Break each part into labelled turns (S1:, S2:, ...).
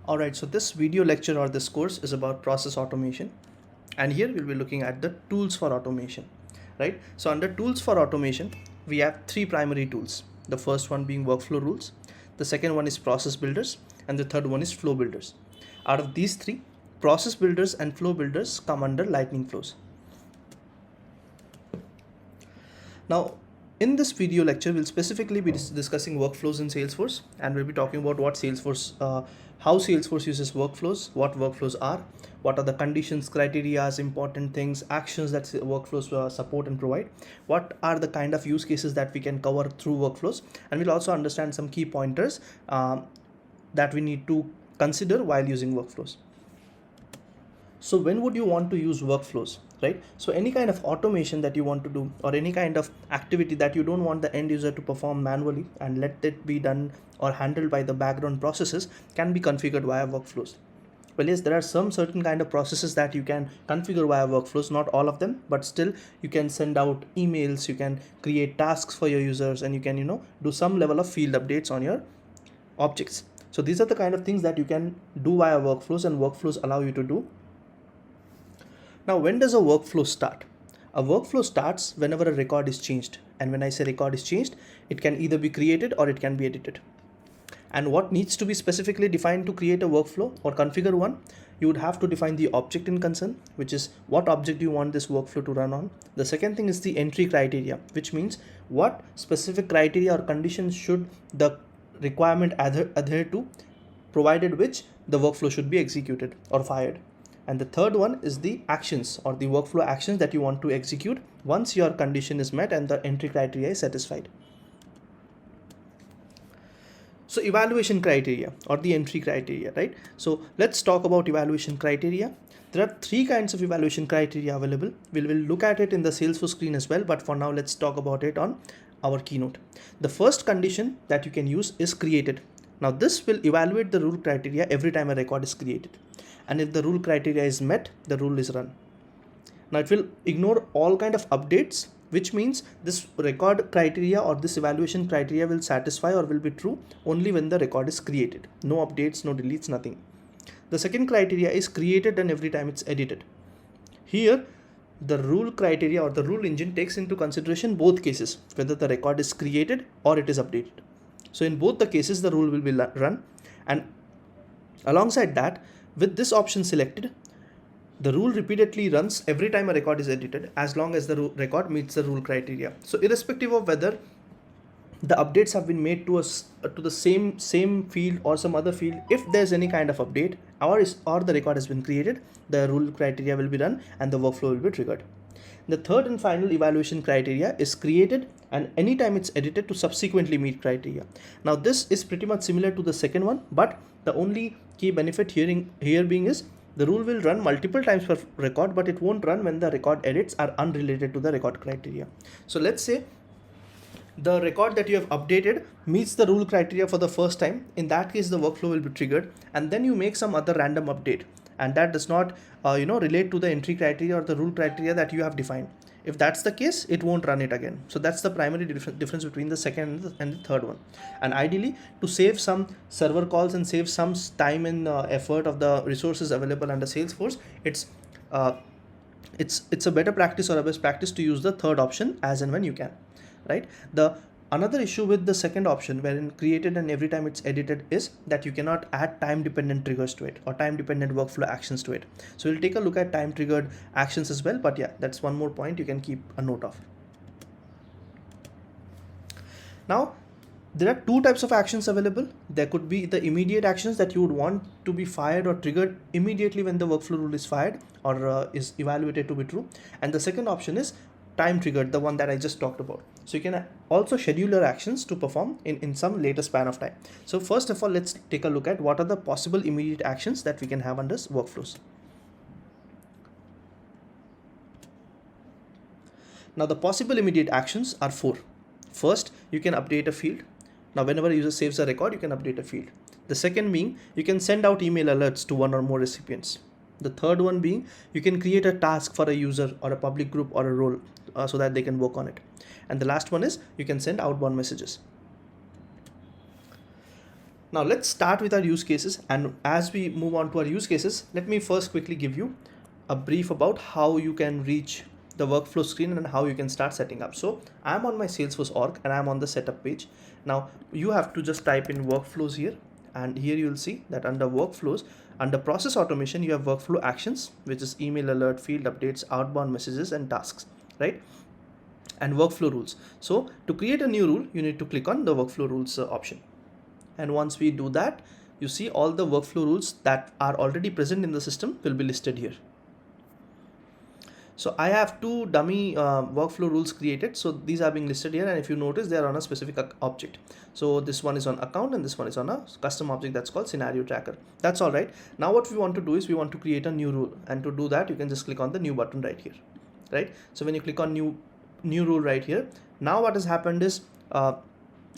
S1: Alright, so this video lecture or this course is about process automation, and here we'll be looking at the tools for automation, right? So under tools for automation, we have three primary tools. The first one being workflow rules, the second one is process builders, and the third one is flow builders. Out of these three, process builders and flow builders come under lightning flows. Now, in this video lecture, we'll specifically be discussing workflows in Salesforce, and we'll be talking about how Salesforce uses workflows, what workflows are, what are the conditions, criteria, important things, actions that workflows support and provide, what are the kind of use cases that we can cover through workflows, and we'll also understand some key pointers that we need to consider while using workflows. So when would you want to use workflows, right? So any kind of automation that you want to do, or any kind of activity that you don't want the end user to perform manually and let it be done or handled by the background processes, can be configured via workflows. Well, yes, there are some certain kind of processes that you can configure via workflows, not all of them, but still you can send out emails, you can create tasks for your users, and you can, do some level of field updates on your objects. So these are the kind of things that you can do via workflows, and workflows allow you to do. Now, when does a workflow start? A workflow starts whenever a record is changed. And when I say record is changed, it can either be created or it can be edited. And what needs to be specifically defined to create a workflow or configure one? You would have to define the object in concern, which is what object do you want this workflow to run on. The second thing is the entry criteria, which means what specific criteria or conditions should the requirement adhere to, provided which the workflow should be executed or fired. And the third one is the actions or the workflow actions that you want to execute once your condition is met and the entry criteria is satisfied. So evaluation criteria or the entry criteria, right? So let's talk about evaluation criteria. There are three kinds of evaluation criteria available. We will look at it in the Salesforce screen as well, but for now let's talk about it on our keynote. The first condition that you can use is created. Now this will evaluate the rule criteria every time a record is created. And if the rule criteria is met, the rule is run. Now it will ignore all kind of updates, which means this record criteria or this evaluation criteria will satisfy or will be true only when the record is created. No updates, no deletes, nothing. The second criteria is created and every time it's edited. Here, the rule criteria or the rule engine takes into consideration both cases, whether the record is created or it is updated. So in both the cases, the rule will be run, and alongside that, with this option selected, the rule repeatedly runs every time a record is edited as long as the record meets the rule criteria. So irrespective of whether the updates have been made to the same field or some other field, if there's any kind of update or the record has been created, the rule criteria will be run and the workflow will be triggered. The third and final evaluation criteria is created and anytime it's edited to subsequently meet criteria. Now this is pretty much similar to the second one, but the only key benefit here being is the rule will run multiple times per record, but it won't run when the record edits are unrelated to the record criteria. So let's say the record that you have updated meets the rule criteria for the first time. In that case, the workflow will be triggered, and then you make some other random update, and that does not relate to the entry criteria or the rule criteria that you have defined. If that's the case, it won't run it again. So that's the primary difference between the second and the third one. And ideally, to save some server calls and save some time and effort of the resources available under Salesforce, it's a better practice or a best practice to use the third option as and when you can, right? Another issue with the second option, wherein created and every time it's edited, is that you cannot add time dependent triggers to it or time dependent workflow actions to it. So we'll take a look at time triggered actions as well, but yeah, that's one more point you can keep a note of. Now, there are two types of actions available. There could be the immediate actions that you would want to be fired or triggered immediately when the workflow rule is fired or is evaluated to be true. And the second option is time triggered, the one that I just talked about. So you can also schedule your actions to perform in some later span of time. So first of all, let's take a look at what are the possible immediate actions that we can have under workflows. Now the possible immediate actions are four. First, you can update a field. Now whenever a user saves a record, you can update a field. The second being, you can send out email alerts to one or more recipients. The third one being, you can create a task for a user or a public group or a role so that they can work on it. And the last one is, you can send outbound messages. Now let's start with our use cases, and as we move on to our use cases, let me first quickly give you a brief about how you can reach the workflow screen and how you can start setting up. So I'm on my Salesforce org and I'm on the setup page. Now you have to just type in workflows here, and here you'll see that under workflows, under process automation, you have workflow actions, which is email alert, field updates, outbound messages, and tasks, right? And workflow rules. So to create a new rule, you need to click on the workflow rules option. And once we do that, you see all the workflow rules that are already present in the system will be listed here. So I have two dummy workflow rules created. So these are being listed here, and if you notice, they are on a specific object. So this one is on account and this one is on a custom object that's called scenario tracker. That's all right. Now what we want to do is we want to create a new rule, and to do that you can just click on the new button right here, right? So when you click on new rule right here, now what has happened is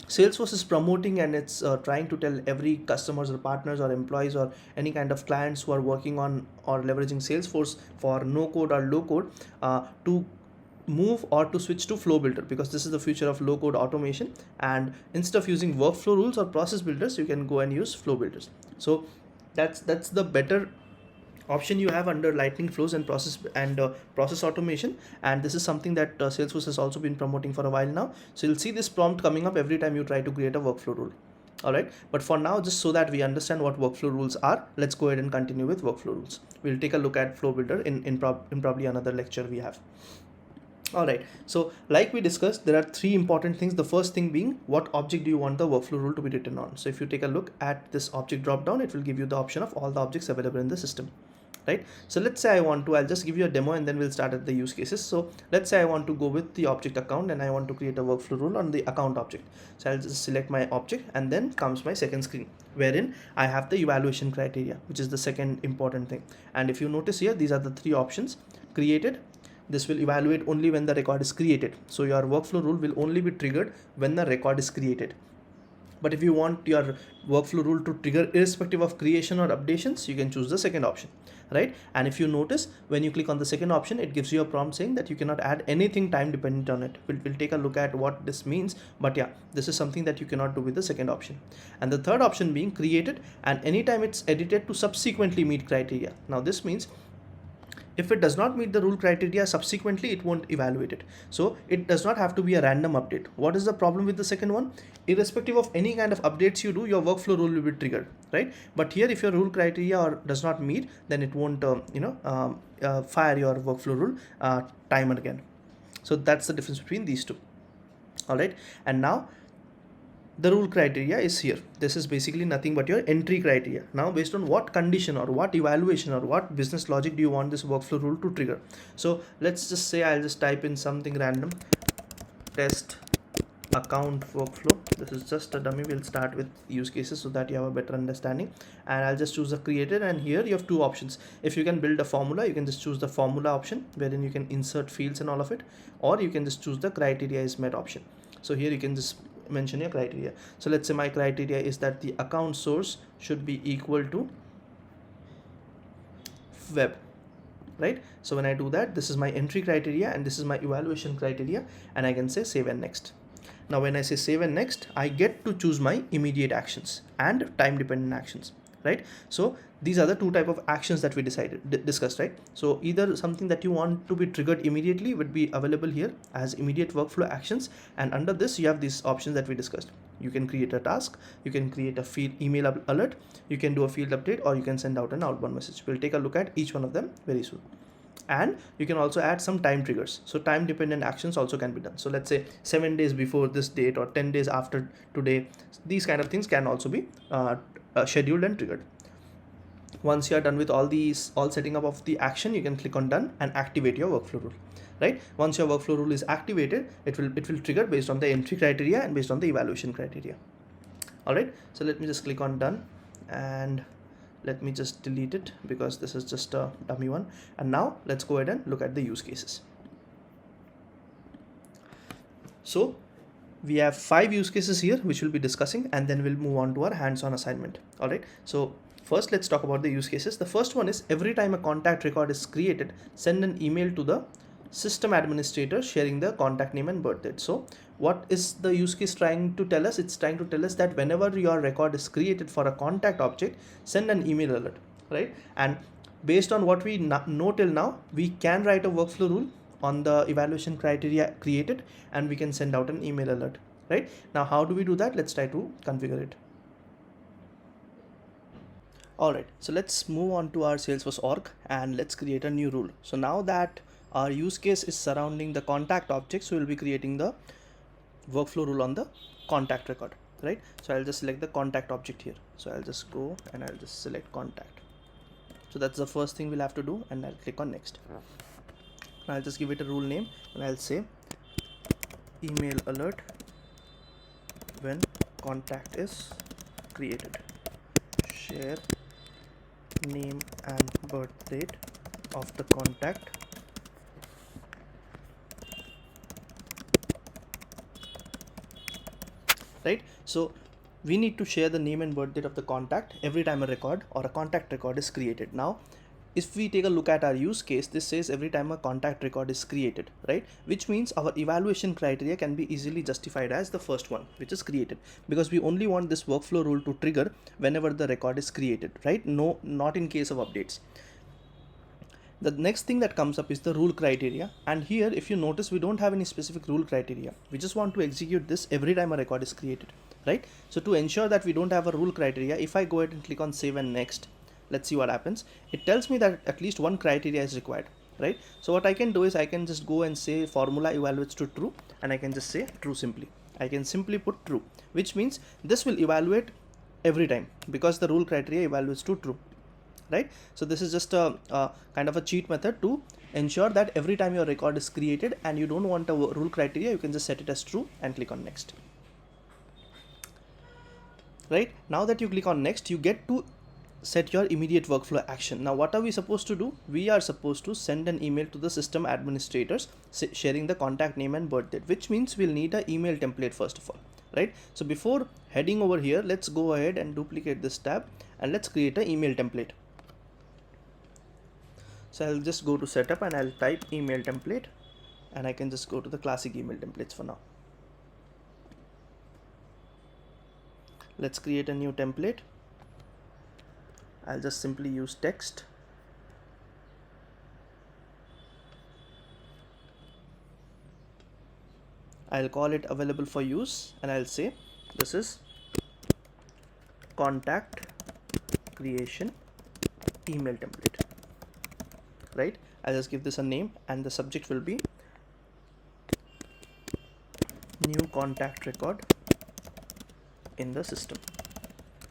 S1: Salesforce is promoting, and it's trying to tell every customers or partners or employees or any kind of clients who are working on or leveraging Salesforce for no code or low code to move or to switch to flow builder, because this is the future of low code automation, and instead of using workflow rules or process builders, you can go and use flow builders. So that's the better option you have under lightning flows and process automation, and this is something that Salesforce has also been promoting for a while now. So you'll see this prompt coming up every time you try to create a workflow rule. All right, but for now, just so that we understand what workflow rules are, let's go ahead and continue with workflow rules. We'll take a look at flow builder in probably another lecture we have. All right, so like we discussed, there are three important things. The first thing being, what object do you want the workflow rule to be written on? So if you take a look at this object drop down, it will give you the option of all the objects available in the system, right? So let's say I'll just give you a demo and then we'll start at the use cases. So let's say I want to go with the object account and I want to create a workflow rule on the account object. So I'll just select my object, and then comes my second screen wherein I have the evaluation criteria, which is the second important thing. And if you notice here, these are the three options. Created, this will evaluate only when the record is created. So your workflow rule will only be triggered when the record is created. But if you want your workflow rule to trigger irrespective of creation or updations, you can choose the second option, right? And if you notice, when you click on the second option, it gives you a prompt saying that you cannot add anything time dependent on it. We'll take a look at what this means, but yeah, this is something that you cannot do with the second option. And the third option being created, and anytime it's edited to subsequently meet criteria. Now this means if it does not meet the rule criteria, subsequently it won't evaluate it. So it does not have to be a random update. What is the problem with the second one? Irrespective of any kind of updates you do, your workflow rule will be triggered, right? But here, if your rule criteria or does not meet, then it won't fire your workflow rule time and again. So that's the difference between these two. All right, and now the rule criteria is here. This is basically nothing but your entry criteria. Now based on what condition or what evaluation or what business logic do you want this workflow rule to trigger? So let's just say I'll just type in something random, test account workflow. This is just a dummy. We'll start with use cases so that you have a better understanding, and I'll just choose a created, and here you have two options. If you can build a formula, you can just choose the formula option, wherein you can insert fields and all of it, or you can just choose the criteria is met option. So here you can just mention your criteria. So let's say my criteria is that the account source should be equal to web, right? So when I do that, this is my entry criteria and this is my evaluation criteria, and I can say save and next. Now when I say save and next, I get to choose my immediate actions and time dependent actions, right? So these are the two type of actions that we discussed, right? So either something that you want to be triggered immediately would be available here as immediate workflow actions, and under this you have these options that we discussed. You can create a task, you can create a field email alert, you can do a field update, or you can send out an outbound message. We'll take a look at each one of them very soon. And you can also add some time triggers. So time dependent actions also can be done. So let's say 7 days before this date or 10 days after today, these kind of things can also be scheduled and triggered. Once you are done with all setting up of the action, you can click on done and activate your workflow rule, right? Once your workflow rule is activated, it will trigger based on the entry criteria and based on the evaluation criteria. All right, so let me just click on done, and let me just delete it because this is just a dummy one. And now let's go ahead and look at the use cases. So we have 5 use cases here which we'll be discussing, and then we'll move on to our hands-on assignment. All right, so first let's talk about the use cases. The first one is every time a contact record is created, send an email to the system administrator sharing the contact name and birth date. So what is the use case trying to tell us? It's trying to tell us that whenever your record is created for a contact object, send an email alert, right? And based on what we know till now, we can write a workflow rule on the evaluation criteria created, and we can send out an email alert, right? Now how do we do that? Let's try to configure it. Alright, so let's move on to our Salesforce org and let's create a new rule. So now that our use case is surrounding the contact object, so we'll be creating the workflow rule on the contact record, right? So I'll just select the contact object here. So I'll just go and I'll just select contact. So that's the first thing we'll have to do, and I'll click on next. I'll just give it a rule name and I'll say email alert when contact is created. Share name and birth date of the contact right? So we need to share the name and birth date of the contact every time a record or a contact record is created. Now if we take a look at our use case, this says every time a contact record is created, right? Which means our evaluation criteria can be easily justified as the first one, which is created, because we only want this workflow rule to trigger whenever the record is created, right? No, not in case of updates. The next thing that comes up is the rule criteria, and here if you notice, we don't have any specific rule criteria. We just want to execute this every time a record is created, right? So to ensure that we don't have a rule criteria, if I go ahead and click on save and next, let's see what happens. It tells me that at least one criteria is required, right? So what I can do is I can just go and say formula evaluates to true, and I can just say true simply. I can simply put true, which means this will evaluate every time because the rule criteria evaluates to true, right? So this is just a kind of a cheat method to ensure that every time your record is created and you don't want a rule criteria, you can just set it as true and click on next. Right now that you click on next, you get to set your immediate workflow action. Now what are we supposed to do? We are supposed to send an email to the system administrators sharing the contact name and birth date, which means we'll need an email template first of all, right? So before heading over here, let's go ahead and duplicate this tab and let's create an email template. So I'll just go to setup and I'll type email template, and I can just go to the classic email templates for now. Let's create a new template. I'll just simply use text. I'll call it available for use, and I'll say this is contact creation email template, right? I'll just give this a name, and the subject will be new contact record in the system.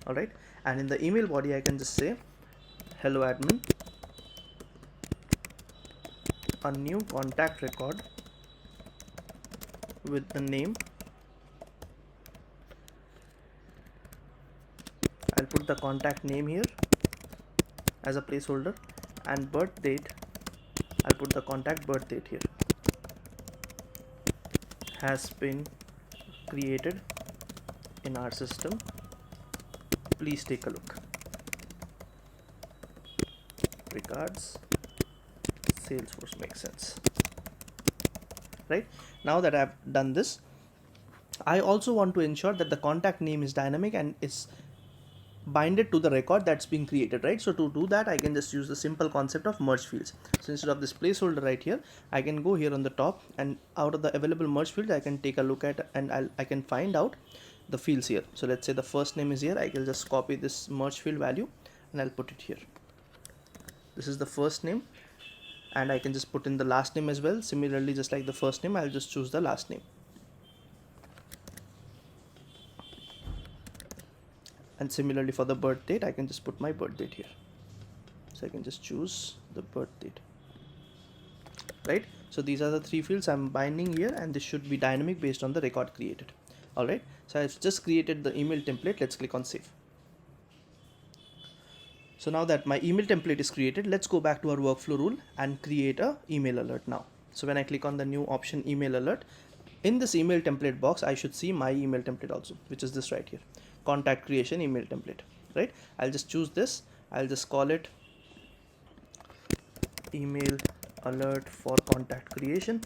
S1: All right, and in the email body I can just say hello admin, a new contact record with the name. I'll put the contact name here as a placeholder, and birth date, I'll put the contact birth date here, has been created in our system, please take a look. Regards, Salesforce. Makes sense, right? Now that I've done this, I also want to ensure that the contact name is dynamic and is binded to the record that's being created, right? So to do that, I can just use the simple concept of merge fields. So instead of this placeholder right here, I can go here on the top, and out of the available merge field, I can take a look at, and I can find out the fields here. So let's say the first name is here. I can just copy this merge field value and I'll put it here. This is the first name, and I can just put in the last name as well. Similarly, just like the first name, I'll just choose the last name. And similarly for the birth date, I can just put my birth date here. So I can just choose the birth date, right? So these are the three fields I'm binding here, and this should be dynamic based on the record created. All right, so I've just created the email template. Let's click on save. So now that my email template is created, let's go back to our workflow rule and create a email alert now. So when I click on the new option, email alert, in this email template box, I should see my email template also, which is this right here, contact creation email template, right? I'll just choose this. I'll just call it email alert for contact creation.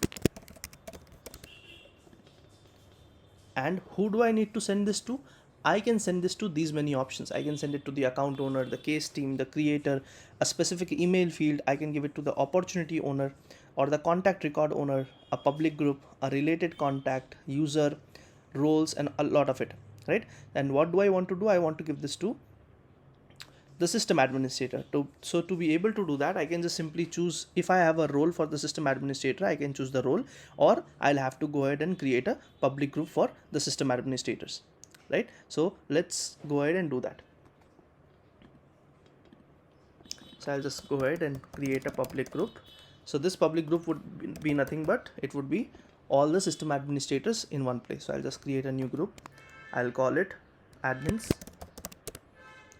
S1: And who do I need to send this to? I can send this to these many options. I can send it to the account owner, the case team, the creator, a specific email field. I can give it to the opportunity owner or the contact record owner, a public group, a related contact, user, roles, and a lot of it, right? And what do I want to do? I want to give this to the system administrator. So to be able to do that, I can just simply choose, if I have a role for the system administrator, I can choose the role, or I'll have to go ahead and create a public group for the system administrators, right? So let's go ahead and do that. So I'll just go ahead and create a public group. So this public group would be nothing but it would be all the system administrators in one place. So I'll just create a new group. I'll call it admins,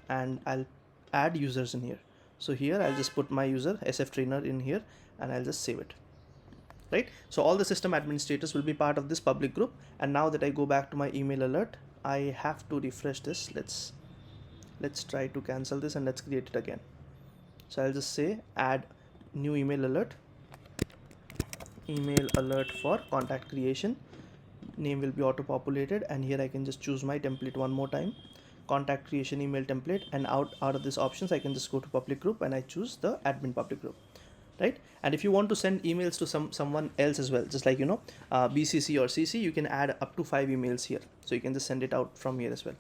S1: and I'll add users in here. So here I'll just put my user SF trainer in here, and I'll just save it, right? So all the system administrators will be part of this public group. And now that I go back to my email alert, I have to refresh this. Let's try to cancel this and let's create it again. So I'll just say add new email alert for contact creation. Name will be auto populated, and here I can just choose my template one more time, contact creation email template, and out of these options I can just go to public group and I choose the admin public group, right? And if you want to send emails to someone else as well, just like BCC or CC, you can add up to 5 emails here, so you can just send it out from here as well.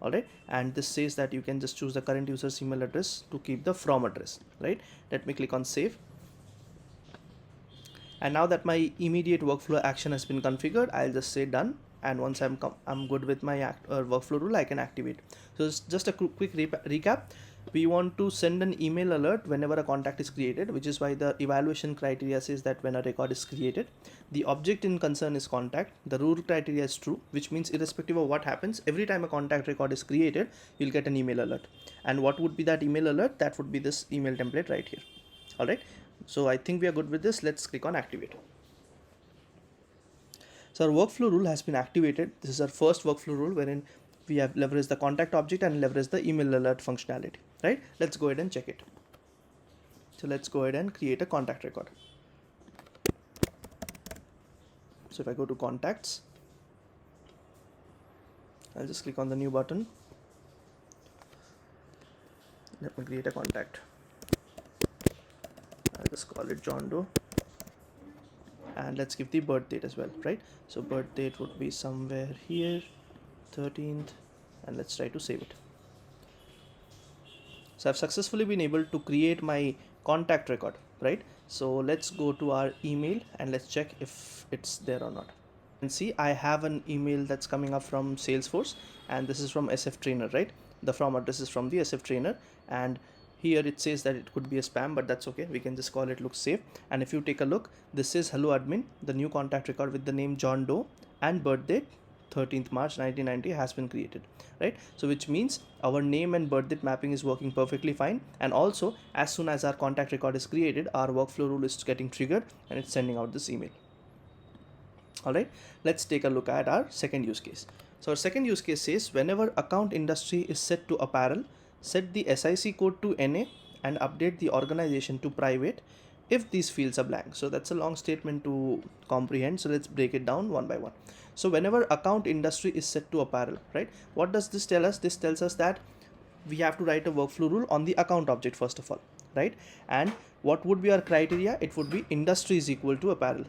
S1: All right, and this says that you can just choose the current user's email address to keep the from address, right? Let me click on save. And now that my immediate workflow action has been configured, I'll just say done. And once I'm good with my workflow rule, I can activate. So it's just a quick recap. We want to send an email alert whenever a contact is created, which is why the evaluation criteria says that when a record is created, the object in concern is contact. The rule criteria is true, which means irrespective of what happens, every time a contact record is created, you'll get an email alert. And what would be that email alert? That would be this email template right here. All right. So I think we are good with this. Let's click on activate. So our workflow rule has been activated. This is our first workflow rule wherein we have leveraged the contact object and leveraged the email alert functionality, right? Let's go ahead and check it. So let's go ahead and create a contact record. So if I go to contacts, I'll just click on the new button. Let me create a contact. I'll just call it John Doe. And let's give the birth date as well, right? So birth date would be somewhere here, 13th, and let's try to save it. So I've successfully been able to create my contact record, right? So let's go to our email and let's check if it's there or not. And see, I have an email that's coming up from Salesforce, and this is from SF trainer, right? The from address is from the SF trainer, and here it says that it could be a spam, but that's okay. We can just call it looks safe. And if you take a look, this says hello admin, the new contact record with the name John Doe and birth date 13th March 1990 has been created, right? So which means our name and birth date mapping is working perfectly fine. And also as soon as our contact record is created, our workflow rule is getting triggered and it's sending out this email. All right, let's take a look at our second use case. So our second use case says whenever account industry is set to apparel, set the SIC code to NA and update the organization to private if these fields are blank. So that's a long statement to comprehend. So let's break it down one by one. So whenever account industry is set to apparel, right? What does this tell us? This tells us that we have to write a workflow rule on the account object first of all, right? And what would be our criteria? It would be industry is equal to apparel,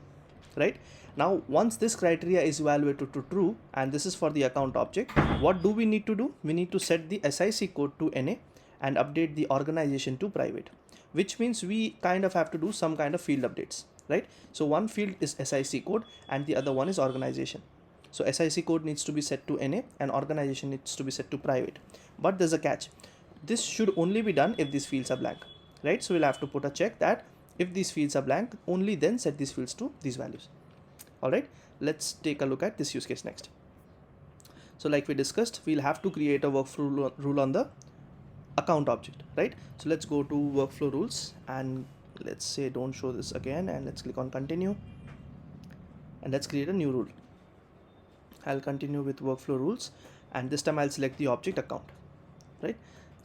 S1: right? Now once this criteria is evaluated to true, and this is for the account object, what do we need to do? We need to set the SIC code to NA and update the organization to private, which means we kind of have to do some kind of field updates, right? So one field is SIC code and the other one is organization. So SIC code needs to be set to NA and organization needs to be set to private. But there's a catch. This should only be done if these fields are blank, right? So we'll have to put a check that if these fields are blank, only then set these fields to these values. All right, let's take a look at this use case next. So like we discussed, we'll have to create a workflow rule on the account object, right? So let's go to workflow rules and let's say don't show this again, and let's click on continue and let's create a new rule. I'll continue with workflow rules, and this time I'll select the object account, right?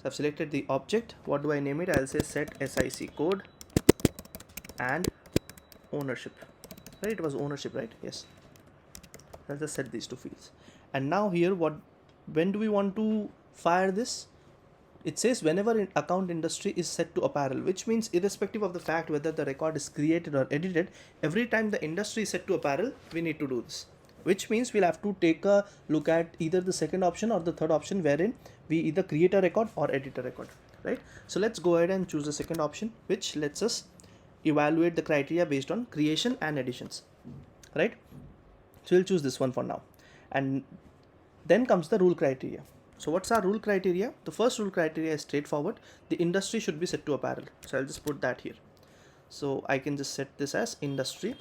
S1: So I've selected the object. What do I name it? I'll say set SIC code and ownership, right? It was ownership, right? Yes. Let's just set these two fields. And now here, when do we want to fire this? It says whenever account industry is set to apparel, which means irrespective of the fact whether the record is created or edited, every time the industry is set to apparel, we need to do this. Which means we'll have to take a look at either the second option or the third option, wherein we either create a record or edit a record, right? So let's go ahead and choose the second option, which lets us evaluate the criteria based on creation and additions, right? So we'll choose this one for now. And then comes the rule criteria. So what's our rule criteria? The first rule criteria is straightforward. The industry should be set to apparel. So I'll just put that here. So I can just set this as industry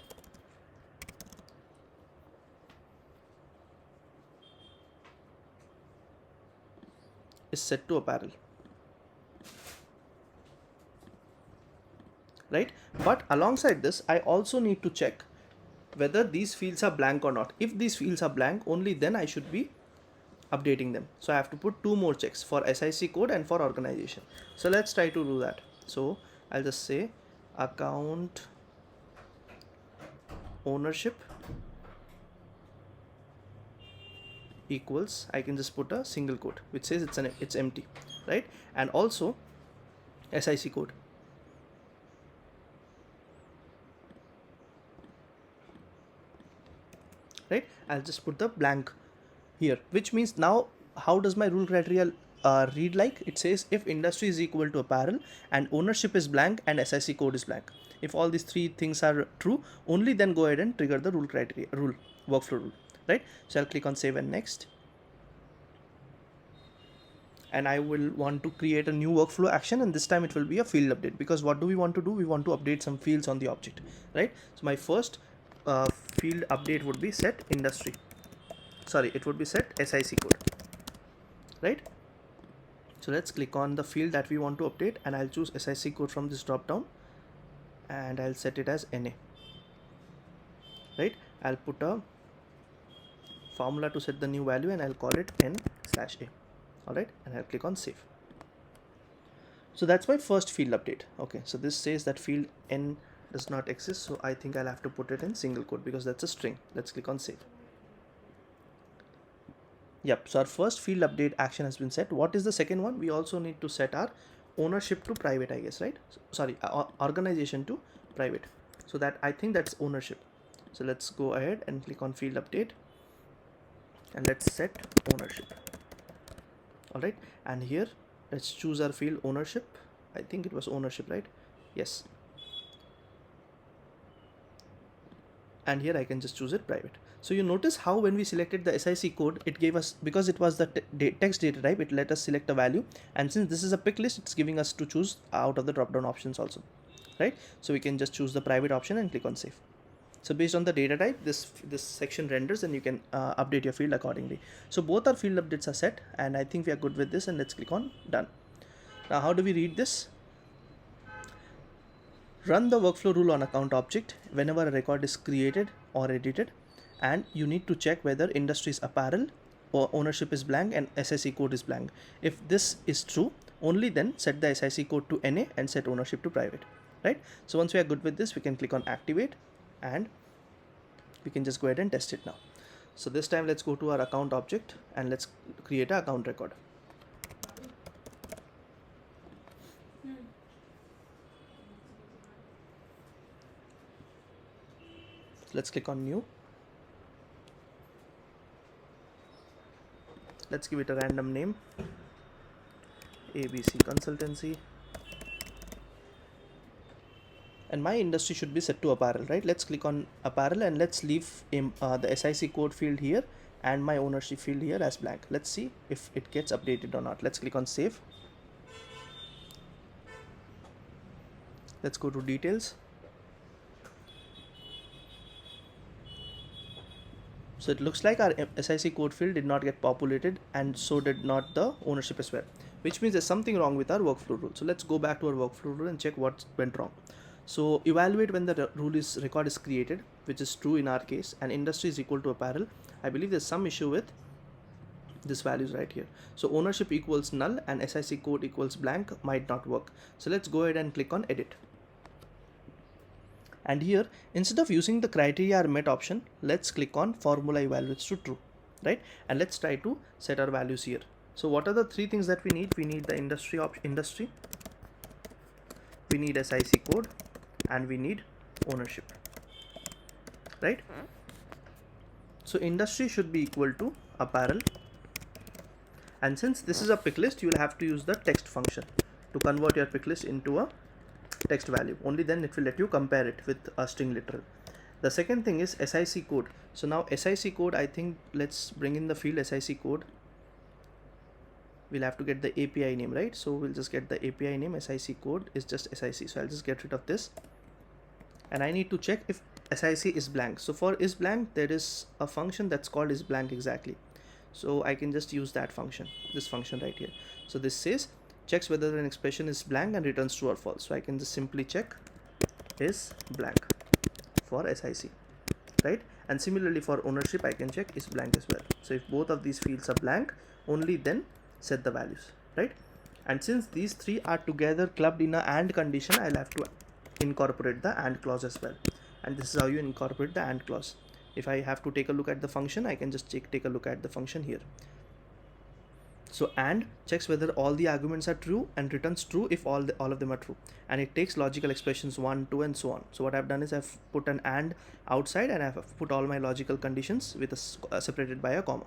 S1: is set to apparel, right? But alongside this, I also need to check whether these fields are blank or not. If these fields are blank, only then I should be updating them. So I have to put two more checks for SIC code and for organization. So let's try to do that. So I'll just say account ownership equals, I can just put a single quote which says it's empty, right? And also SIC code, right? I'll just put the blank here, which means now how does my rule criteria read like? It says if industry is equal to apparel and ownership is blank and SIC code is blank. If all these three things are true, only then go ahead and trigger the rule criteria, workflow rule, right? So I'll click on save and next. And I will want to create a new workflow action, and this time it will be a field update, because what do we want to do? We want to update some fields on the object, right? So my first field update would be set industry. Sorry, it would be set SIC code, right? So let's click on the field that we want to update, and I'll choose SIC code from this drop down, and I'll set it as NA, right? I'll put a formula to set the new value, and I'll call it n/a. All right, and I'll click on save. So that's my first field update. Okay, so this says that field n does not exist, so I think I'll have to put it in single quote because that's a string. Let's click on save. Yep, so our first field update action has been set. What is the second one? We also need to set our ownership to private, I guess, right? Sorry, organization to private. So that, I think that's ownership. So let's go ahead and click on field update, and let's set ownership. All right, and here let's choose our field ownership. I think it was ownership, right? Yes. And here I can just choose it private. So you notice how when we selected the SIC code, it gave us, because it was the text data type, it let us select a value, and since this is a pick list, it's giving us to choose out of the drop down options also, right? So we can just choose the private option and click on save. So based on the data type, this section renders, and you can update your field accordingly. So both our field updates are set, and I think we are good with this, and let's click on done. Now how do we read this? Run the workflow rule on account object whenever a record is created or edited, and you need to check whether industry is apparel or ownership is blank and SIC code is blank. If this is true, only then set the SIC code to NA and set ownership to private, right? So once we are good with this, we can click on activate, and we can just go ahead and test it now. So this time let's go to our account object and let's create an account record. Let's click on new. Let's give it a random name, ABC Consultancy, and my industry should be set to apparel, right? Let's click on apparel, and let's leave the SIC code field here and my ownership field here as blank. Let's see if it gets updated or not. Let's click on save. Let's go to details. So it looks like our SIC code field did not get populated, and so did not the ownership as well, which means there's something wrong with our workflow rule. So let's go back to our workflow rule and check what went wrong. So evaluate when the record is created, which is true in our case, and industry is equal to apparel. I believe there's some issue with this values right here. So ownership equals null and SIC code equals blank might not work. So let's go ahead and click on edit. And here, instead of using the criteria are met option, let's click on formula evaluates to true, right? And let's try to set our values here. So what are the three things that we need? We need the industry, we need SIC code, and we need ownership, right? So industry should be equal to apparel, and since this is a pick list, you will have to use the text function to convert your pick list into a text value. Only then it will let you compare it with a string literal. The second thing is SIC code. So now SIC code, I think let's bring in the field SIC code. We'll have to get the API name, right? So we'll just get the API name. SIC code is just SIC. So I'll just get rid of this, and I need to check if SIC is blank. So for is blank, there is a function that's called is blank exactly. So I can just use that function, this function right here. So this says checks whether an expression is blank and returns true or false. So I can just simply check is blank for SIC, right? And similarly for ownership, I can check is blank as well. So if both of these fields are blank, only then set the values, right? And since these three are together clubbed in a AND condition, I'll have to incorporate the AND clause as well. And this is how you incorporate the AND clause. If I have to take a look at the function, I can just take a look at the function here. So AND checks whether all the arguments are true and returns true if all of them are true, and it takes logical expressions 1, 2 and so on. So what I've done is I've put an AND outside, and I've put all my logical conditions with a separated by a comma,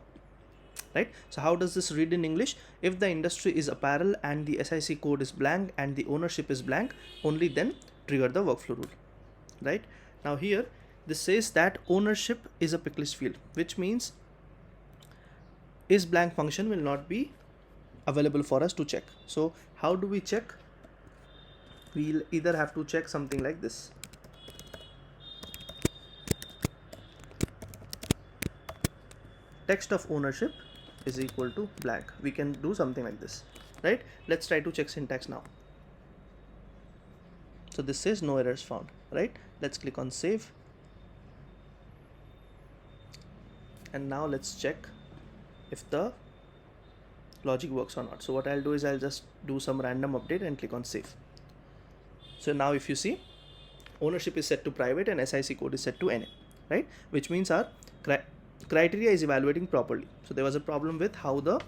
S1: right? So how does this read in English? If the industry is apparel and the SIC code is blank and the ownership is blank, only then trigger the workflow rule, right? Now here this says that ownership is a pick list field, which means is blank function will not be available for us to check. So how do we check? We'll either have to check something like this. Text of ownership is equal to blank. We can do something like this, right? Let's try to check syntax now. So this says no errors found, right? Let's click on save. And now let's check if the logic works or not. So what I'll do is I'll just do some random update and click on save. So now if you see, ownership is set to private and SIC code is set to NA, right? Which means our criteria is evaluating properly. So there was a problem with how the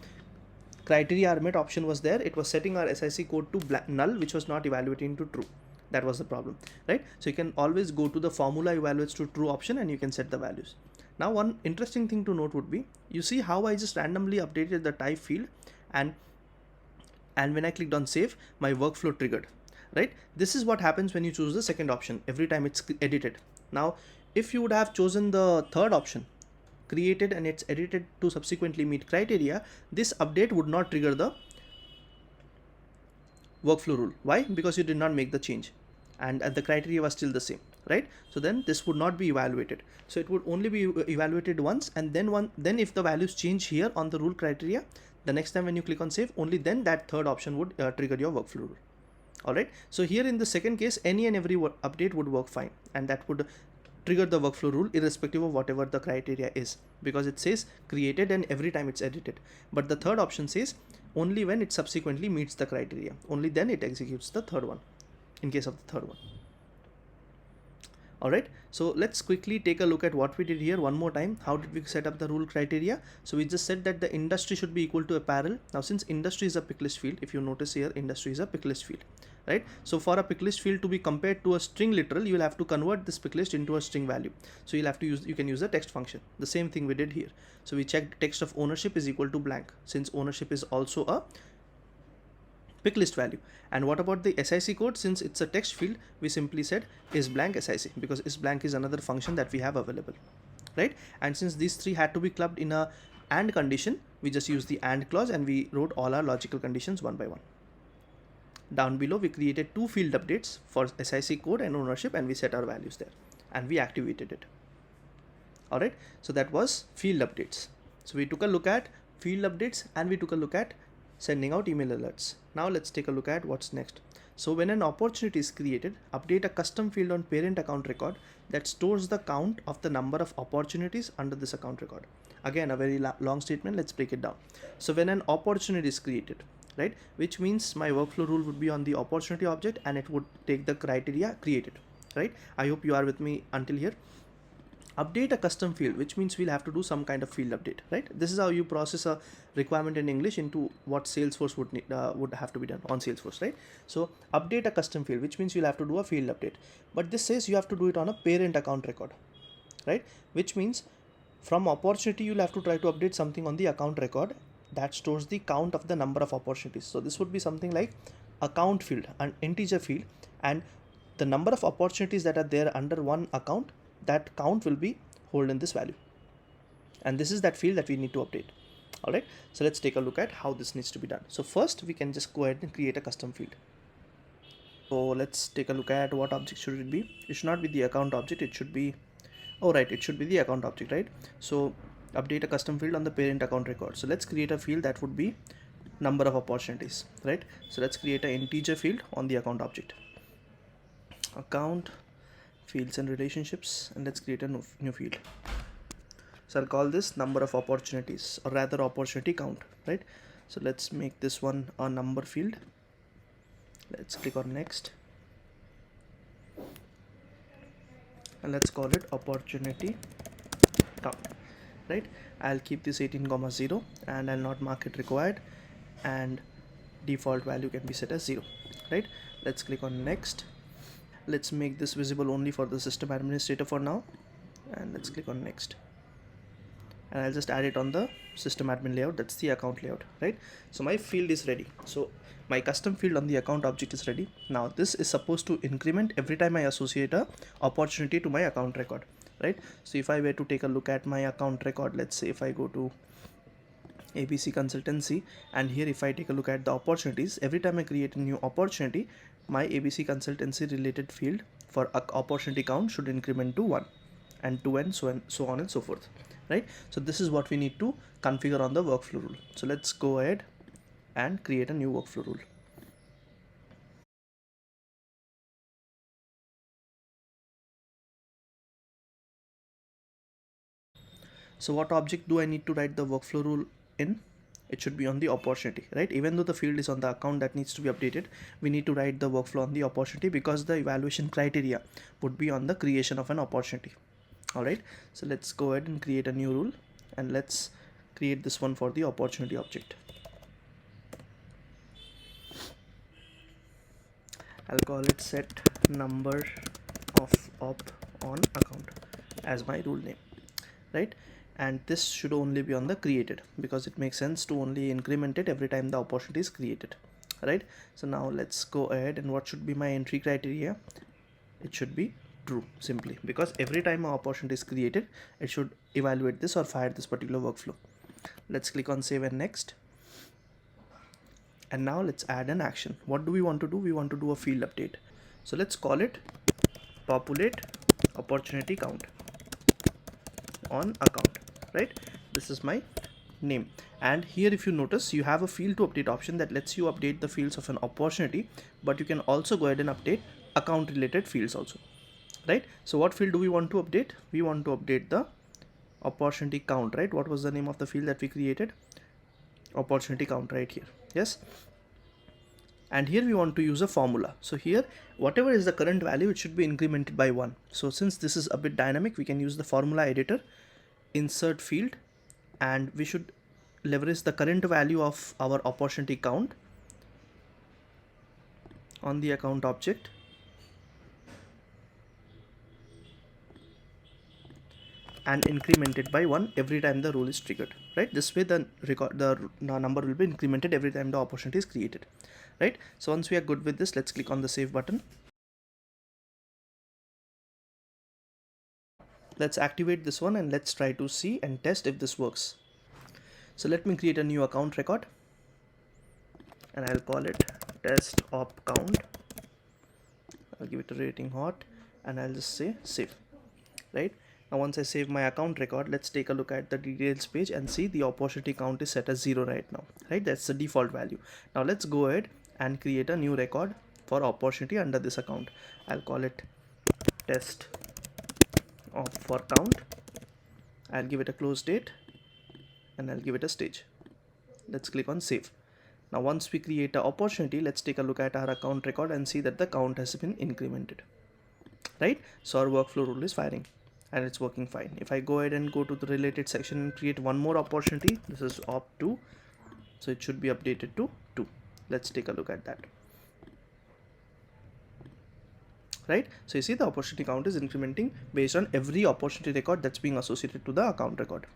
S1: criteria are met option was there. It was setting our SIC code to null, which was not evaluating to true. That was the problem, right? So you can always go to the formula evaluates to true option and you can set the values. Now one interesting thing to note would be, you see how I just randomly updated the type field, and when I clicked on save, my workflow triggered, right? This is what happens when you choose the second option every time it's edited. Now if you would have chosen the third option, created and it's edited to subsequently meet criteria, this update would not trigger the workflow rule. Why? Because you did not make the change and the criteria was still the same, right? So then this would not be evaluated. So it would only be evaluated once, and then if the values change here on the rule criteria, the next time when you click on save, only then that third option would trigger your workflow rule. All right. So here in the second case, any and every update would work fine, and that would trigger the workflow rule irrespective of whatever the criteria is, because it says created and every time it's edited. But the third option says only when it subsequently meets the criteria, only then it executes the third one in case of the third one. All right, so let's quickly take a look at what we did here one more time. How did we set up the rule criteria? So we just said that the industry should be equal to apparel. Now since industry is a pick list field, if you notice here, industry is a pick list field, right? So for a pick list field to be compared to a string literal, you will have to convert this pick list into a string value. So you'll have to use, you can use the text function. The same thing we did here. So we checked text of ownership is equal to blank, since ownership is also a pick list value. And what about the SIC code? Since it's a text field, we simply said is blank SIC, because is blank is another function that we have available, right? And since these three had to be clubbed in a AND condition, we just used the AND clause and we wrote all our logical conditions one by one. Down below, we created two field updates for SIC code and ownership, and we set our values there and we activated it. All right, so that was field updates. So we took a look at field updates and we took a look at sending out email alerts. Now let's take a look at what's next. So when an opportunity is created, update a custom field on parent account record that stores the count of the number of opportunities under this account record. Again, a very long statement. Let's break it down. So when an opportunity is created, right, which means my workflow rule would be on the opportunity object and it would take the criteria created. right? I hope you are with me until here. Update a custom field, which means we'll have to do some kind of field update, right? This is how you process a requirement in English into what Salesforce would need, would have to be done on Salesforce, right? So update a custom field, which means you'll have to do a field update, but this says you have to do it on a parent account record, right? Which means from opportunity you'll have to try to update something on the account record that stores the count of the number of opportunities. So this would be something like account field, an integer field, and the number of opportunities that are there under one account, that count will be held in this value, and this is that field that we need to update. All right, so let's take a look at how this needs to be done. So first we can just go ahead and create a custom field. So let's take a look at what object should it be. It should not be the account object, it should be, oh right, it should be the account object, right? So update a custom field on the parent account record. So let's create a field that would be number of opportunities, right? So let's create an integer field on the account object, account fields and relationships, and let's create a new field. So I'll call this number of opportunities, or rather opportunity count, right? So let's make this one a number field. Let's click on next, and let's call it opportunity count, right? I'll keep this 18,0 and I'll not mark it required, and default value can be set as 0, right? Let's click on next. Let's make this visible only for the system administrator for now, and let's click on next, and I'll just add it on the system admin layout, that's the account layout, right? So my field is ready. So my custom field on the account object is ready. Now this is supposed to increment every time I associate a opportunity to my account record, right? So if I were to take a look at my account record, let's say if I go to ABC Consultancy, and here if I take a look at the opportunities, every time I create a new opportunity, my ABC Consultancy related field for opportunity count should increment to 1 and 2 and so on and so forth, right? So this is what we need to configure on the workflow rule. So let's go ahead and create a new workflow rule. So what object do I need to write the workflow rule in? It should be on the opportunity, right? Even though the field is on the account that needs to be updated, we need to write the workflow on the opportunity, because the evaluation criteria would be on the creation of an opportunity. All right, so let's go ahead and create a new rule, and let's create this one for the opportunity object. I'll call it set number of op on account as my rule name, right? And this should only be on the created, because it makes sense to only increment it every time the opportunity is created, right? So now let's go ahead, and what should be my entry criteria? It should be true, simply because every time an opportunity is created, it should evaluate this or fire this particular workflow. Let's click on save and next, and now let's add an action. What do we want to do? We want to do a field update. So let's call it populate opportunity count on account, right? This is my name, and here if you notice, you have a field to update option that lets you update the fields of an opportunity, but you can also go ahead and update account related fields also, right? So what field do we want to update? We want to update the opportunity count, right? What was the name of the field that we created? Opportunity count, right here. Yes, and here we want to use a formula. So here whatever is the current value, it should be incremented by 1. So since this is a bit dynamic, we can use the formula editor, insert field, and we should leverage the current value of our opportunity count on the account object, and increment it by 1 every time the rule is triggered, right? This way the number will be incremented every time the opportunity is created, right? So once we are good with this, let's click on the save button. Let's activate this one, and let's try to see and test if this works. So let me create a new account record, and I'll call it test op count. I'll give it a rating hot, and I'll just say save, right? Now once I save my account record, let's take a look at the details page and see the opportunity count is set as 0 right now, right? That's the default value. Now let's go ahead and create a new record for opportunity under this account. I'll call it test of for count. I'll give it a close date, and I'll give it a stage. Let's click on save. Now once we create an opportunity, let's take a look at our account record and see that the count has been incremented, right? So our workflow rule is firing and it's working fine. If I go ahead and go to the related section and create one more opportunity, this is op2, so it should be updated to 2. Let's take a look at that. Right, so you see the opportunity count is incrementing based on every opportunity record that's being associated to the account record.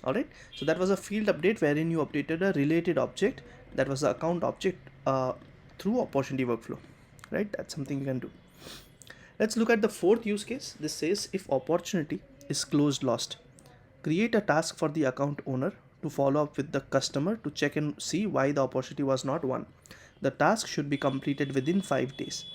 S1: Alright, so that was a field update wherein you updated a related object that was the account object through opportunity workflow. Right, that's something you can do. Let's look at the fourth use case. This says if opportunity is closed lost, create a task for the account owner to follow up with the customer to check and see why the opportunity was not won. The task should be completed within 5 days.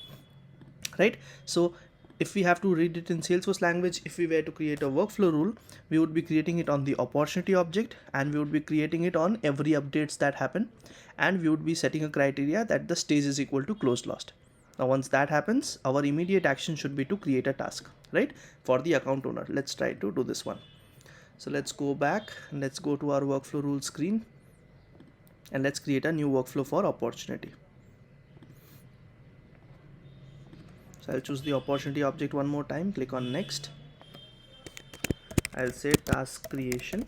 S1: Right, so if we have to read it in Salesforce language, if we were to create a workflow rule, we would be creating it on the opportunity object and we would be creating it on every updates that happen, and we would be setting a criteria that the stage is equal to closed lost. Now once that happens, our immediate action should be to create a task, right, for the account owner. Let's try to do this one. So let's go back and let's go to our workflow rule screen and let's create a new workflow for opportunity. So I'll choose the opportunity object one more time, click on next. I'll say task creation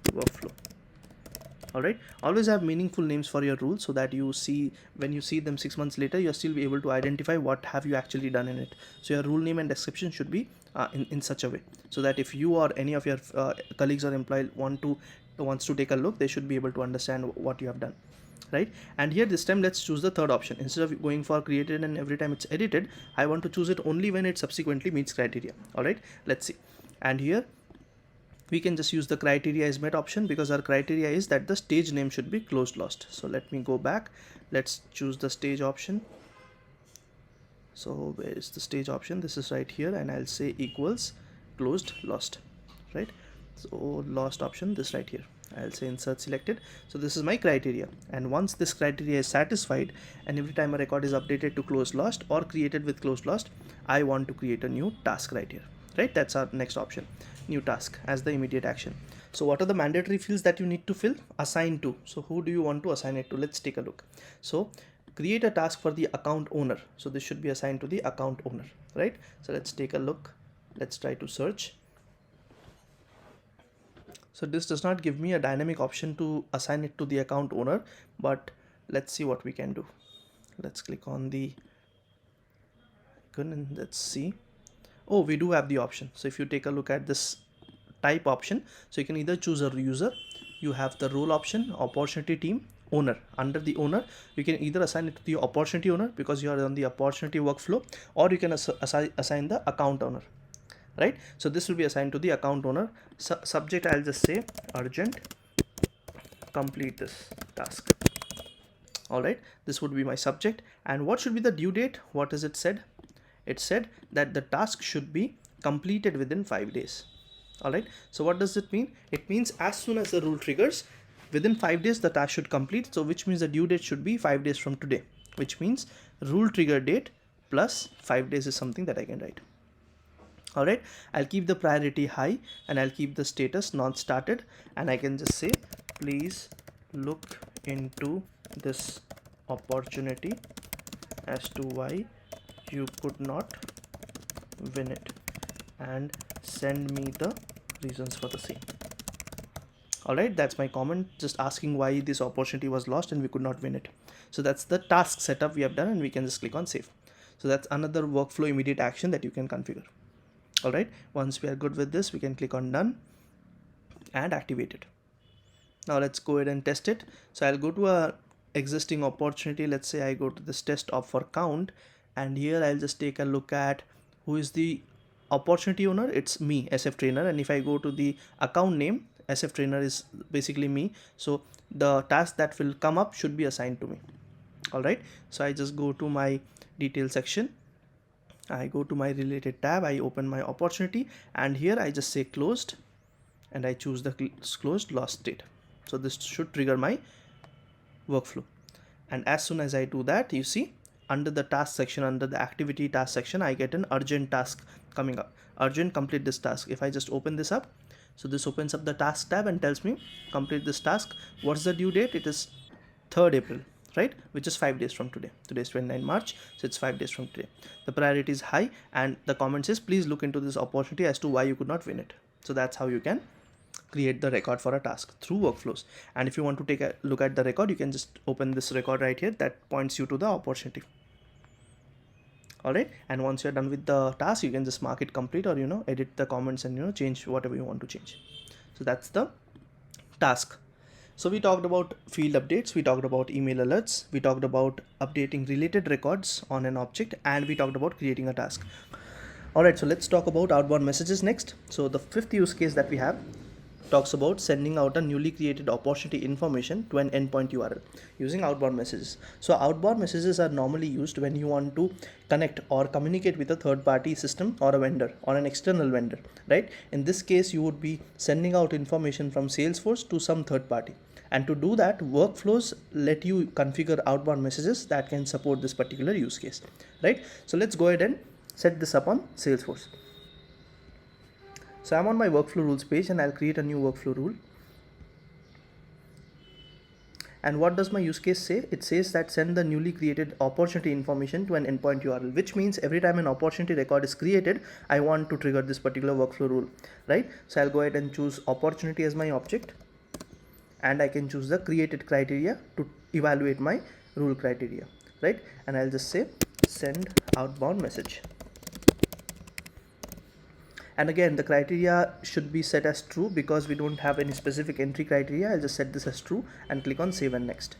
S1: workflow. Alright, always have meaningful names for your rules so that you see, when you see them 6 months later, you'll still be able to identify what have you actually done in it. So your rule name and description should be in such a way so that if you or any of your colleagues or employee wants to take a look, they should be able to understand what you have done. Right, and here this time let's choose the third option. Instead of going for created and every time it's edited, I want to choose it only when it subsequently meets criteria. All right, let's see. And here we can just use the criteria is met option because our criteria is that the stage name should be closed lost. So let me go back, let's choose the stage option. So where is the stage option? This is right here, and I'll say equals closed lost. Right, so lost option, this right here, I'll say insert selected. So this is my criteria, and once this criteria is satisfied and every time a record is updated to closed lost or created with closed lost, I want to create a new task right here. Right, that's our next option, new task as the immediate action. So what are the mandatory fields that you need to fill? Assign to. So who do you want to assign it to? Let's take a look. So create a task for the account owner. So this should be assigned to the account owner. Right, so let's take a look. Let's try to search. So this does not give me a dynamic option to assign it to the account owner, but let's see what we can do. Let's click on the icon and let's see. Oh, we do have the option. So if you take a look at this type option, so you can either choose a user, you have the role option, opportunity team, owner. Under the owner, you can either assign it to the opportunity owner because you are on the opportunity workflow, or you can assign the account owner. Right, so this will be assigned to the account owner. Subject, I'll just say urgent, complete this task. All right, this would be my subject. And what should be the due date? What is it said? It said that the task should be completed within 5 days. All right, so what does it mean? It means as soon as the rule triggers, within 5 days the task should complete. So which means the due date should be 5 days from today, which means rule trigger date plus 5 days is something that I can write. All right, I'll keep the priority high and I'll keep the status not started, and I can just say please look into this opportunity as to why you could not win it and send me the reasons for the same. All right, that's my comment, just asking why this opportunity was lost and we could not win it. So that's the task setup we have done, and we can just click on save. So that's another workflow immediate action that you can configure. All right, once we are good with this, we can click on done and activate it. Now let's go ahead and test it. So I'll go to a existing opportunity. Let's say I go to this test op for count, and here I'll just take a look at who is the opportunity owner. It's me, SF trainer. And if I go to the account name, SF trainer is basically me. So the task that will come up should be assigned to me. All right, so I just go to my detail section, I go to my related tab, I open my opportunity, and here I just say closed and I choose the closed lost state. So this should trigger my workflow. And as soon as I do that, you see under the task section, under the activity task section, I get an urgent task coming up. Urgent, complete this task. If I just open this up, so this opens up the task tab and tells me complete this task. What's the due date? It is 3rd April right? Which is 5 days from today. Today is 29 March, so it's 5 days from today. The priority is high, and the comment says please look into this opportunity as to why you could not win it. So that's how you can create the record for a task through workflows. And if you want to take a look at the record, you can just open this record right here that points you to the opportunity. All right, and once you're done with the task, you can just mark it complete, or edit the comments and change whatever you want to change. So that's the task. So we talked about field updates, we talked about email alerts, we talked about updating related records on an object, and we talked about creating a task. All right, so let's talk about outbound messages next. So the fifth use case that we have talks about sending out a newly created opportunity information to an endpoint URL using outbound messages. So outbound messages are normally used when you want to connect or communicate with a third party system or a vendor or an external vendor, right? In this case, you would be sending out information from Salesforce to some third party. And to do that, workflows let you configure outbound messages that can support this particular use case, right? So let's go ahead and set this up on Salesforce. So I'm on my workflow rules page, and I'll create a new workflow rule. And what does my use case say? It says that send the newly created opportunity information to an endpoint URL, which means every time an opportunity record is created, I want to trigger this particular workflow rule, right? So I'll go ahead and choose opportunity as my object, and I can choose the created criteria to evaluate my rule criteria, right? And I'll just say send outbound message. And again, the criteria should be set as true because we don't have any specific entry criteria. I'll just set this as true and click on save and next.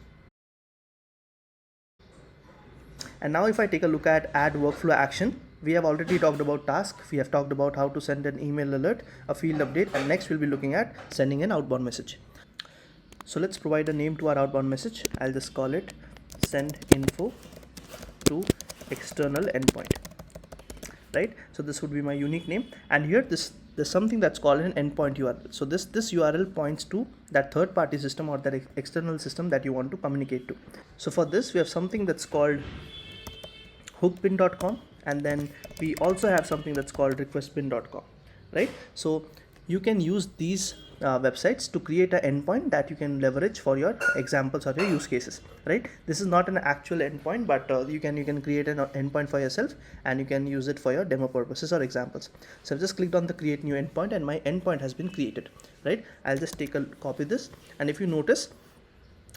S1: And now if I take a look at add workflow action, we have already talked about task. We have talked about how to send an email alert, a field update, and next we'll be looking at sending an outbound message. So let's provide a name to our outbound message. I'll just call it send info to external endpoint. Right, so this would be my unique name, and here there's something that's called an endpoint URL. So this URL points to that third party system or that external system that you want to communicate to. So for this, we have something that's called hookbin.com, and then we also have something that's called requestbin.com, right? So you can use these websites to create an endpoint that you can leverage for your examples or your use cases, right? This is not an actual endpoint, but you can create an endpoint for yourself, and you can use it for your demo purposes or examples. So I've just clicked on the create new endpoint, and my endpoint has been created, right? I'll just copy this, and if you notice,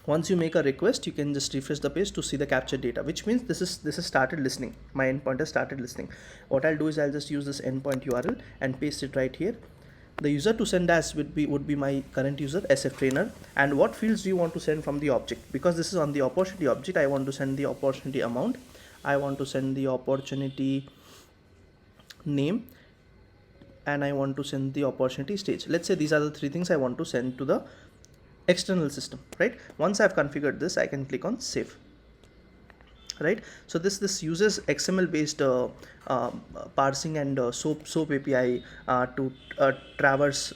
S1: once you make a request, you can just refresh the page to see the captured data, which means this is started listening. My endpoint has started listening. What I'll do is I'll just use this endpoint URL and paste it right here. The user to send as would be my current user, SF trainer. And what fields do you want to send from the object? Because this is on the opportunity object, I want to send the opportunity amount, I want to send the opportunity name, and I want to send the opportunity stage. Let's say these are the three things I want to send to the external system, right? Once I've configured this, I can click on save. Right, so this uses XML based parsing and SOAP API to traverse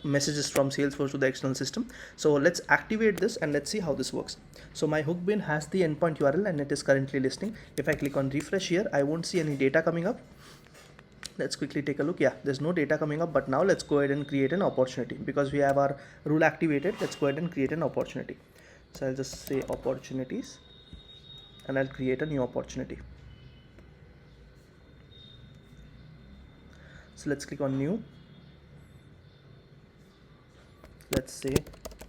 S1: messages from Salesforce to the external system. So let's activate this and let's see how this works. So my hook bin has the endpoint URL and it is currently listening. If I click on refresh here, I won't see any data coming up. Let's quickly take a look. Yeah, there's no data coming up, but now let's go ahead and create an opportunity because we have our rule activated. Let's go ahead and create an opportunity. So I'll just say opportunities, and I'll create a new opportunity. So let's click on new. Let's say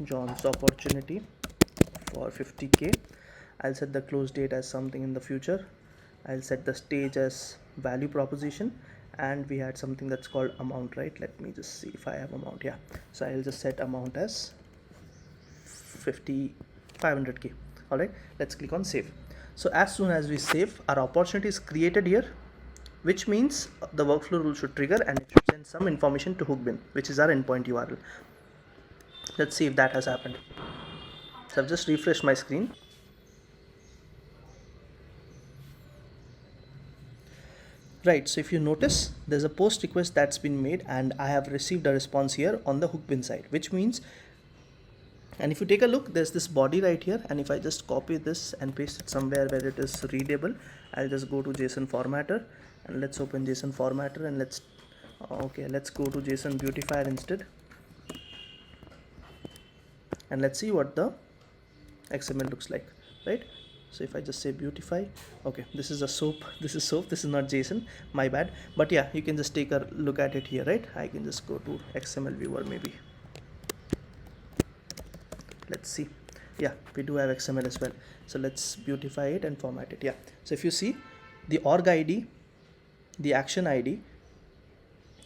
S1: John's opportunity for 50K. I'll set the close date as something in the future. I'll set the stage as value proposition, and we had something that's called amount, right? Let me just see if I have amount. Yeah, so I'll just set amount as 500K. All right, let's click on save. So as soon as we save, our opportunity is created here, which means the workflow rule should trigger and it should send some information to hookbin, which is our endpoint URL. Let's see if that has happened. So I've just refreshed my screen. Right, so if you notice, there's a post request that's been made and I have received a response here on the hookbin side, which means, and if you take a look, there's this body right here, and if I just copy this and paste it somewhere where it is readable, I'll just go to JSON formatter and let's open JSON formatter and let's go to JSON beautifier instead, and let's see what the XML looks like. right? So if I just say beautify, okay, this is a soap, this is soap, this is not JSON, my bad. But yeah, you can just take a look at it here, right? I can just go to XML viewer maybe. Let's see. Yeah, we do have XML as well. So let's beautify it and format it. Yeah, so if you see the org ID, the action ID,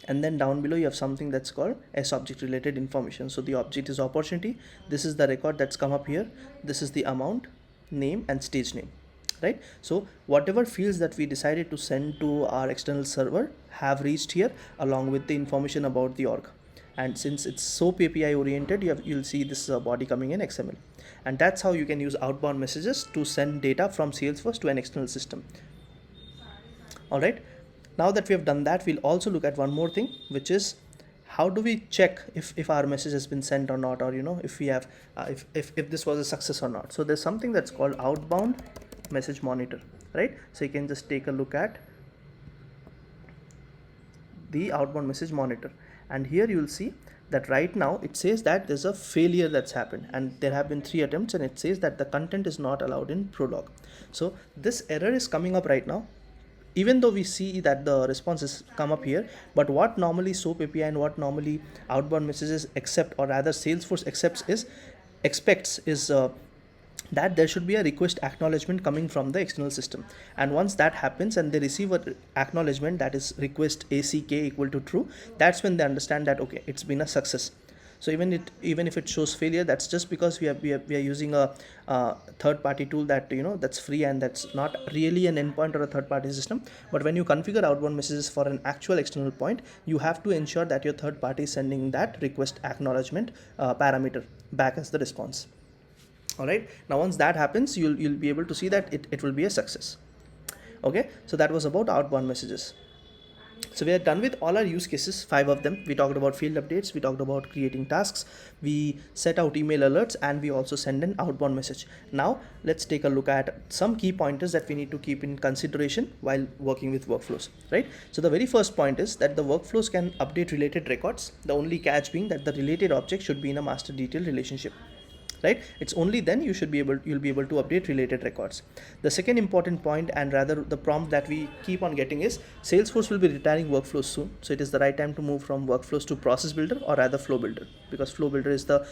S1: and then down below you have something that's called S object related information. So the object is opportunity, this is the record that's come up here, this is the amount, name and stage name, right? So whatever fields that we decided to send to our external server have reached here along with the information about the org. And since it's SOAP API oriented, you'll see this body coming in XML. And that's how you can use outbound messages to send data from Salesforce to an external system. All right, now that we have done that, we'll also look at one more thing, which is how do we check if our message has been sent or not, or if we have if this was a success or not. So there's something that's called outbound message monitor, right? So you can just take a look at the outbound message monitor, and here you will see that right now it says that there's a failure that's happened, and there have been 3 attempts, and it says that the content is not allowed in prolog. So this error is coming up right now, even though we see that the responses come up here. But what normally SOAP API and what normally outbound messages accept, or rather Salesforce expects is that there should be a request acknowledgement coming from the external system. And once that happens and they receive a acknowledgement that is request ACK equal to true, that's when they understand that okay, it's been a success. So even if it shows failure, that's just because we are using a third-party tool that that's free, and that's not really an endpoint or a third-party system. But when you configure outbound messages for an actual external point, you have to ensure that your third party is sending that request acknowledgement parameter back as the response. All right, now once that happens, you'll be able to see that it will be a success. Okay, so that was about outbound messages. So we are done with all our use cases, 5 of them. We talked about field updates, we talked about creating tasks, we set out email alerts, and we also send an outbound message. Now let's take a look at some key pointers that we need to keep in consideration while working with workflows, right? So the very first point is that the workflows can update related records, the only catch being that the related object should be in a master detail relationship. Right? It's only then you'll be able to update related records. The second important point, and rather the prompt that we keep on getting, is Salesforce will be retiring workflows soon. So it is the right time to move from workflows to process builder, or rather flow builder, because flow builder is the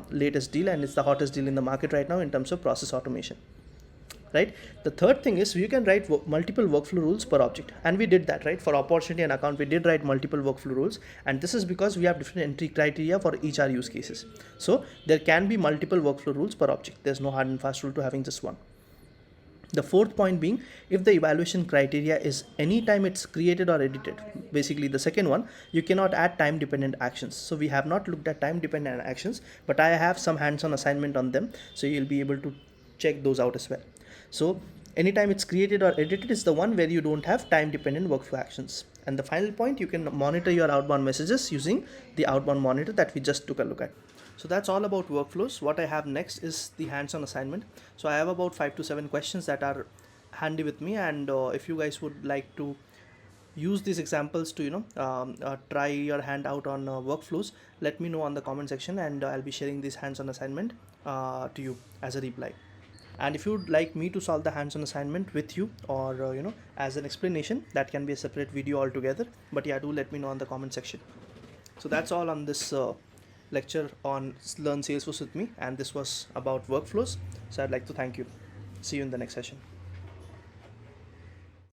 S1: latest deal, and it's the hottest deal in the market right now in terms of process automation. Right? The third thing is you can write multiple workflow rules per object, and we did that, right? For opportunity and account, we did write multiple workflow rules, and this is because we have different entry criteria for each our use cases. So there can be multiple workflow rules per object. There's no hard and fast rule to having just one. The fourth point being, if the evaluation criteria is anytime it's created or edited, basically the second one, you cannot add time dependent actions. So we have not looked at time dependent actions, but I have some hands-on assignment on them, so you'll be able to check those out as well. So anytime it's created or edited is the one where you don't have time dependent workflow actions. And the final point, you can monitor your outbound messages using the outbound monitor that we just took a look at. So that's all about workflows. What I have next is the hands-on assignment. So I have about 5 to 7 questions that are handy with me, and if you guys would like to use these examples to try your hand out on workflows, let me know on the comment section, and I'll be sharing this hands-on assignment to you as a reply. And if you'd like me to solve the hands-on assignment with you, or as an explanation, that can be a separate video altogether. But yeah, do let me know on the comment section. So that's all on this lecture on Learn Salesforce with me, and this was about workflows. So I'd like to thank you. See you in the next session.